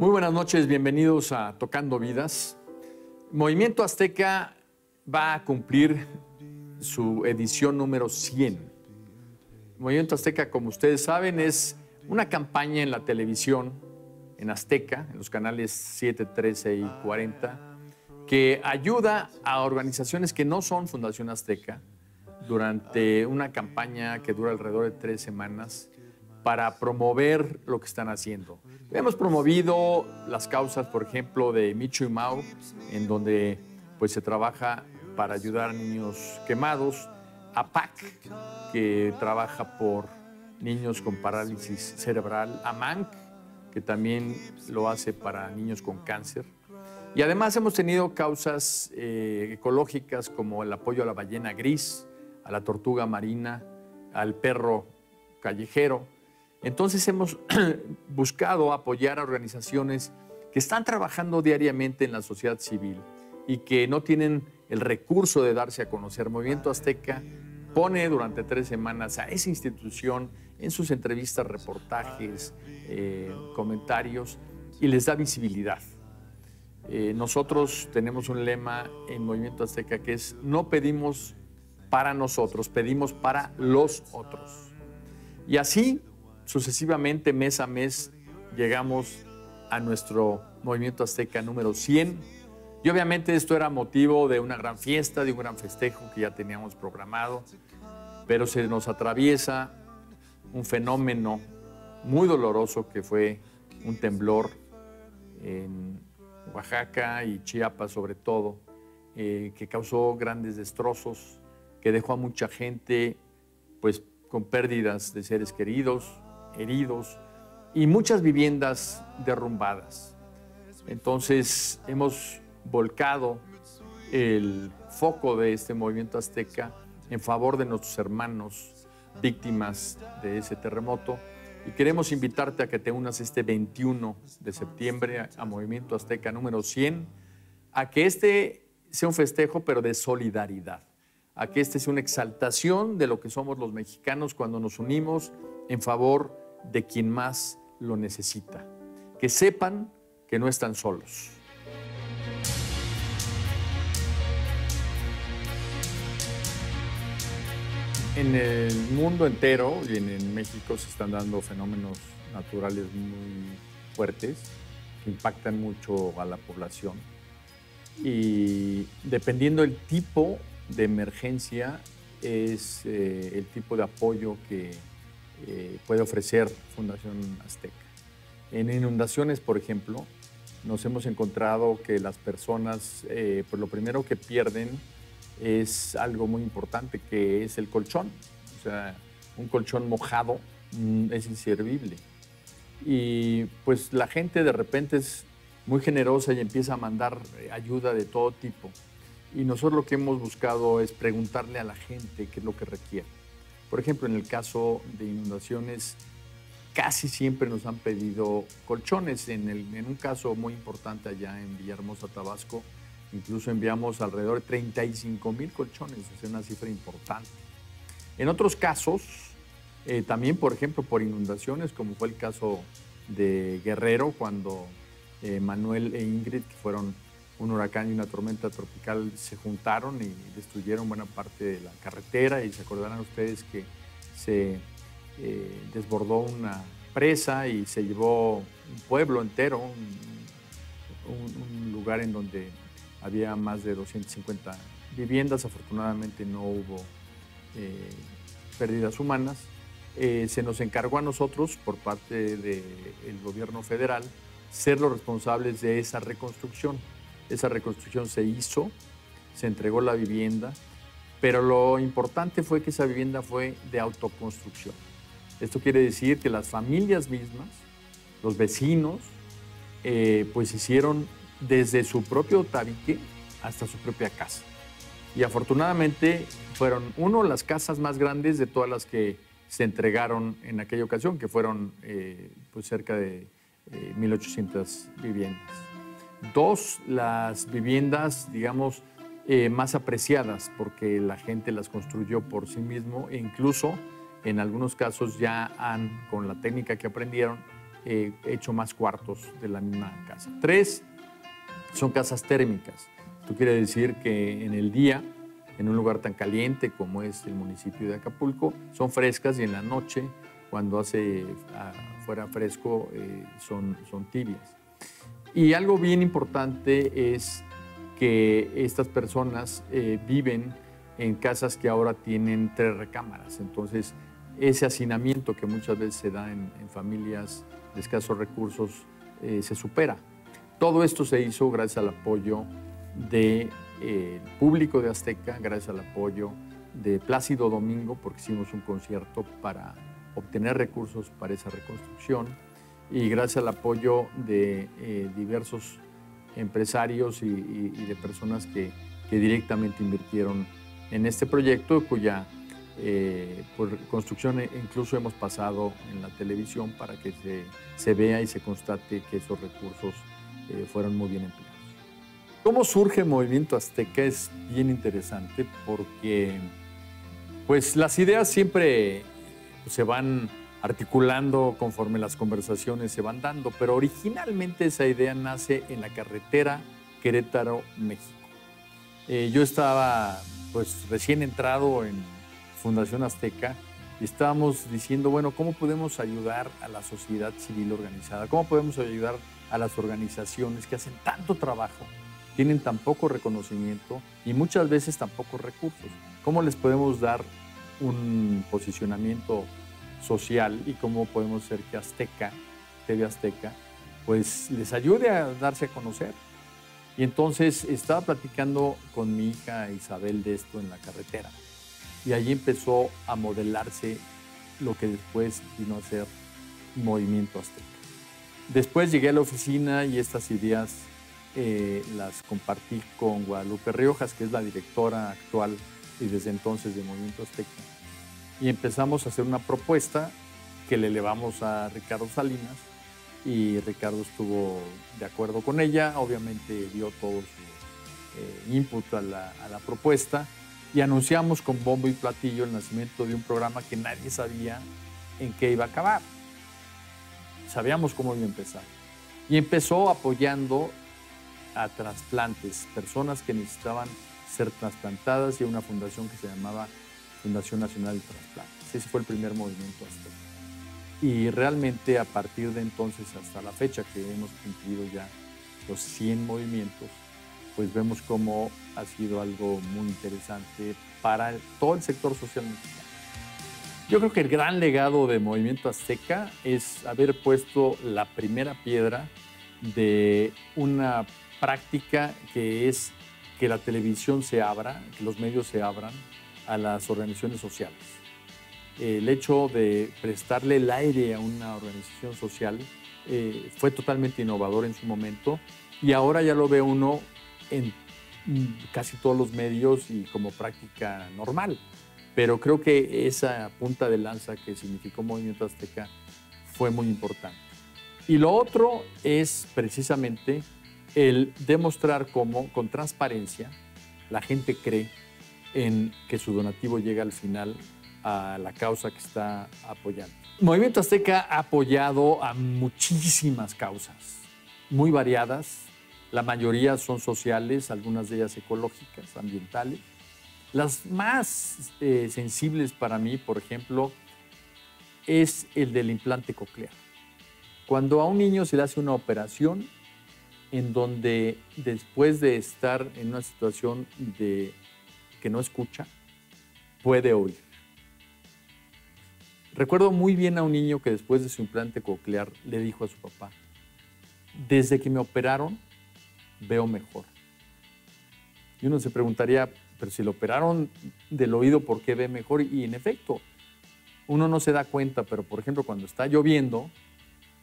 Muy buenas noches, bienvenidos a Tocando Vidas. Movimiento Azteca va a cumplir su edición número 100. Movimiento Azteca, como ustedes saben, es una campaña en la televisión, en Azteca, en los canales 7, 13 y 40, que ayuda a organizaciones que no son Fundación Azteca durante una campaña que dura alrededor de 3 semanas para promover lo que están haciendo. Hemos promovido las causas, por ejemplo, de Micho y Mau, en donde pues, se trabaja para ayudar a niños quemados, a PAC, que trabaja por niños con parálisis cerebral, a MANC, que también lo hace para niños con cáncer. Y además hemos tenido causas ecológicas como el apoyo a la ballena gris, a la tortuga marina, al perro callejero. Entonces hemos buscado apoyar a organizaciones que están trabajando diariamente en la sociedad civil y que no tienen el recurso de darse a conocer. Movimiento Azteca pone durante 3 semanas a esa institución en sus entrevistas, reportajes, comentarios y les da visibilidad. Nosotros tenemos un lema en Movimiento Azteca que es: no pedimos para nosotros, pedimos para los otros. Y así, sucesivamente, mes a mes, llegamos a nuestro Movimiento Azteca número 100. Y obviamente esto era motivo de una gran fiesta, de un gran festejo que ya teníamos programado, pero se nos atraviesa un fenómeno muy doloroso que fue un temblor en Oaxaca y Chiapas sobre todo, que causó grandes destrozos, que dejó a mucha gente pues, con pérdidas de seres queridos, heridos y muchas viviendas derrumbadas. Entonces hemos volcado el foco de este Movimiento Azteca en favor de nuestros hermanos víctimas de ese terremoto y queremos invitarte a que te unas este 21 de septiembre a Movimiento Azteca número 100, a que este sea un festejo pero de solidaridad, a que este sea una exaltación de lo que somos los mexicanos cuando nos unimos en favor de quien más lo necesita. Que sepan que no están solos. En el mundo entero y en México se están dando fenómenos naturales muy fuertes que impactan mucho a la población. Y dependiendo del tipo de emergencia es el tipo de apoyo que puede ofrecer Fundación Azteca. En inundaciones, por ejemplo, nos hemos encontrado que las personas, pues lo primero que pierden es algo muy importante, que es el colchón. O sea, un colchón mojado es inservible. Y pues la gente de repente es muy generosa y empieza a mandar ayuda de todo tipo. Y nosotros lo que hemos buscado es preguntarle a la gente qué es lo que requiere. Por ejemplo, en el caso de inundaciones, casi siempre nos han pedido colchones. En un caso muy importante allá en Villahermosa, Tabasco, incluso enviamos alrededor de 35,000 colchones, es una cifra importante. En otros casos, también, por ejemplo, por inundaciones, como fue el caso de Guerrero, cuando Manuel e Ingrid, que fueron un huracán y una tormenta tropical, se juntaron y destruyeron buena parte de la carretera, y se acordarán ustedes que se desbordó una presa y se llevó un pueblo entero, un lugar en donde había más de 250 viviendas. Afortunadamente no hubo pérdidas humanas. Se nos encargó a nosotros, por parte del gobierno federal, ser los responsables de esa reconstrucción. Esa reconstrucción se hizo, se entregó la vivienda, pero lo importante fue que esa vivienda fue de autoconstrucción. Esto quiere decir que las familias mismas, los vecinos, pues hicieron desde su propio tabique hasta su propia casa. Y afortunadamente fueron, las casas más grandes de todas las que se entregaron en aquella ocasión, que fueron pues cerca de 1,800 viviendas. 2, las viviendas, digamos, más apreciadas, porque la gente las construyó por sí mismo e incluso en algunos casos ya con la técnica que aprendieron, hecho más cuartos de la misma casa. 3 son casas térmicas. Esto quiere decir que en el día, en un lugar tan caliente como es el municipio de Acapulco, son frescas, y en la noche, cuando hace fuera fresco, son tibias. Y algo bien importante es que estas personas viven en casas que ahora tienen 3 recámaras. Entonces, ese hacinamiento que muchas veces se da en familias de escasos recursos se supera. Todo esto se hizo gracias al apoyo del público de Azteca, gracias al apoyo de Plácido Domingo, porque hicimos un concierto para obtener recursos para esa reconstrucción, y gracias al apoyo de diversos empresarios y de personas que directamente invirtieron en este proyecto, cuya por construcción incluso hemos pasado en la televisión para que se vea y se constate que esos recursos fueron muy bien empleados. ¿Cómo surge el Movimiento Azteca? Es bien interesante porque pues, las ideas siempre se van articulando conforme las conversaciones se van dando, pero originalmente esa idea nace en la carretera Querétaro-México. Yo estaba pues, recién entrado en Fundación Azteca y estábamos diciendo, bueno, ¿cómo podemos ayudar a la sociedad civil organizada? ¿Cómo podemos ayudar a las organizaciones que hacen tanto trabajo, tienen tan poco reconocimiento y muchas veces tan pocos recursos? ¿Cómo les podemos dar un posicionamiento social y cómo podemos hacer que Azteca, TV Azteca, pues les ayude a darse a conocer? Y entonces estaba platicando con mi hija Isabel de esto en la carretera. Y allí empezó a modelarse lo que después vino a ser Movimiento Azteca. Después llegué a la oficina y estas ideas las compartí con Guadalupe Riojas, que es la directora actual y desde entonces de Movimiento Azteca. Y empezamos a hacer una propuesta que le elevamos a Ricardo Salinas, y Ricardo estuvo de acuerdo con ella, obviamente dio todo su input a la propuesta, y anunciamos con bombo y platillo el nacimiento de un programa que nadie sabía en qué iba a acabar. Sabíamos cómo iba a empezar. Y empezó apoyando a trasplantes, personas que necesitaban ser trasplantadas, y una fundación que se llamaba Fundación Nacional de Trasplantes. Ese fue el primer movimiento azteca. Y realmente a partir de entonces hasta la fecha, que hemos cumplido ya los 100 movimientos, pues vemos cómo ha sido algo muy interesante para todo el sector social mexicano. Yo creo que el gran legado de Movimiento Azteca es haber puesto la primera piedra de una práctica que es que la televisión se abra, que los medios se abran a las organizaciones sociales. El hecho de prestarle el aire a una organización social fue totalmente innovador en su momento, y ahora ya lo ve uno en casi todos los medios y como práctica normal. Pero creo que esa punta de lanza que significó Movimiento Azteca fue muy importante. Y lo otro es precisamente el demostrar cómo, con transparencia, la gente cree en que su donativo llega al final a la causa que está apoyando. Movimiento Azteca ha apoyado a muchísimas causas, muy variadas. La mayoría son sociales, algunas de ellas ecológicas, ambientales. Las más sensibles para mí, por ejemplo, es el del implante coclear. Cuando a un niño se le hace una operación en donde después de estar en una situación de que no escucha, puede oír. Recuerdo muy bien a un niño que después de su implante coclear le dijo a su papá: desde que me operaron, veo mejor. Y uno se preguntaría, pero si lo operaron del oído, ¿por qué ve mejor? Y en efecto, uno no se da cuenta, pero por ejemplo, cuando está lloviendo,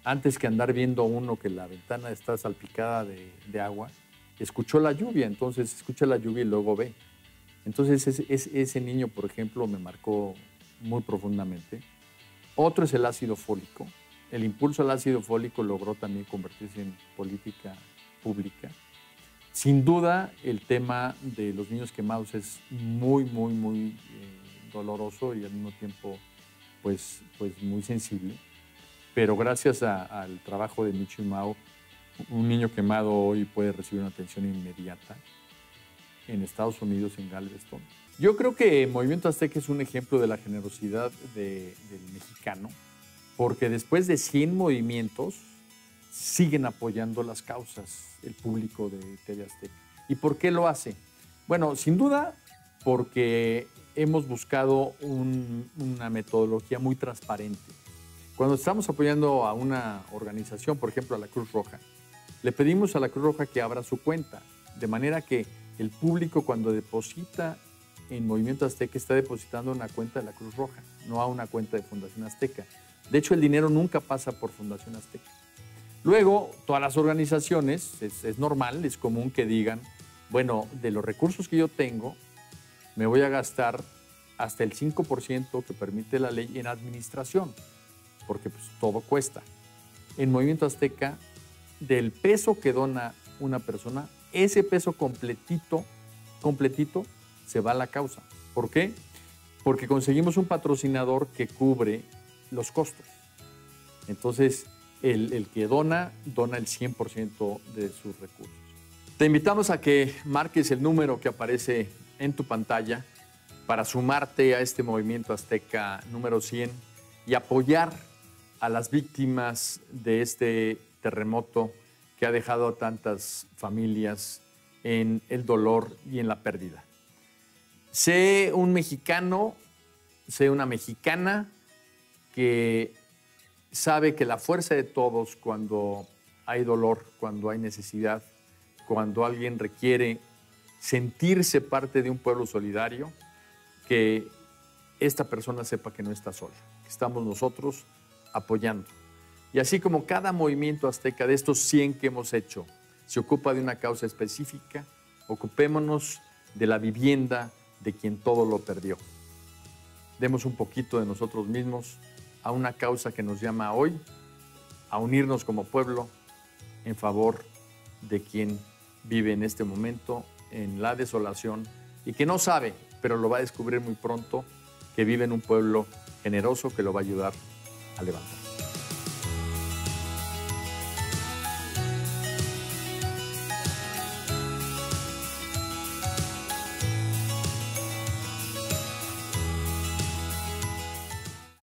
antes que andar viendo uno que la ventana está salpicada de agua, escuchó la lluvia, entonces escucha la lluvia y luego ve. Entonces ese niño, por ejemplo, me marcó muy profundamente. Otro es el ácido fólico. El impulso al ácido fólico logró también convertirse en política pública. Sin duda, el tema de los niños quemados es muy, muy, muy doloroso y al mismo tiempo, pues muy sensible. pero gracias al trabajo de Micho y Mao, un niño quemado hoy puede recibir una atención inmediata en Estados Unidos, en Galveston. Yo creo que Movimiento Azteca es un ejemplo de la generosidad del mexicano, porque después de 100 movimientos siguen apoyando las causas el público de TV Azteca. ¿Y por qué lo hace? Bueno, sin duda porque hemos buscado una metodología muy transparente. Cuando estamos apoyando a una organización, por ejemplo a la Cruz Roja, le pedimos a la Cruz Roja que abra su cuenta, de manera que el público cuando deposita en Movimiento Azteca está depositando en una cuenta de la Cruz Roja, no a una cuenta de Fundación Azteca. De hecho, el dinero nunca pasa por Fundación Azteca. Luego, todas las organizaciones, es normal, es común que digan, bueno, de los recursos que yo tengo, me voy a gastar hasta el 5% que permite la ley en administración, porque pues, todo cuesta. En Movimiento Azteca, del peso que dona una persona, ese peso completito se va a la causa. ¿Por qué? Porque conseguimos un patrocinador que cubre los costos. Entonces, el que dona el 100% de sus recursos. Te invitamos a que marques el número que aparece en tu pantalla para sumarte a este Movimiento Azteca número 100 y apoyar a las víctimas de este terremoto que ha dejado a tantas familias en el dolor y en la pérdida. Sé un mexicano, sé una mexicana que sabe que la fuerza de todos cuando hay dolor, cuando hay necesidad, cuando alguien requiere sentirse parte de un pueblo solidario, que esta persona sepa que no está sola, que estamos nosotros apoyando. Y así como cada movimiento azteca de estos 100 que hemos hecho se ocupa de una causa específica, ocupémonos de la vivienda de quien todo lo perdió. Demos un poquito de nosotros mismos a una causa que nos llama hoy a unirnos como pueblo en favor de quien vive en este momento en la desolación y que no sabe, pero lo va a descubrir muy pronto, que vive en un pueblo generoso que lo va a ayudar a levantar.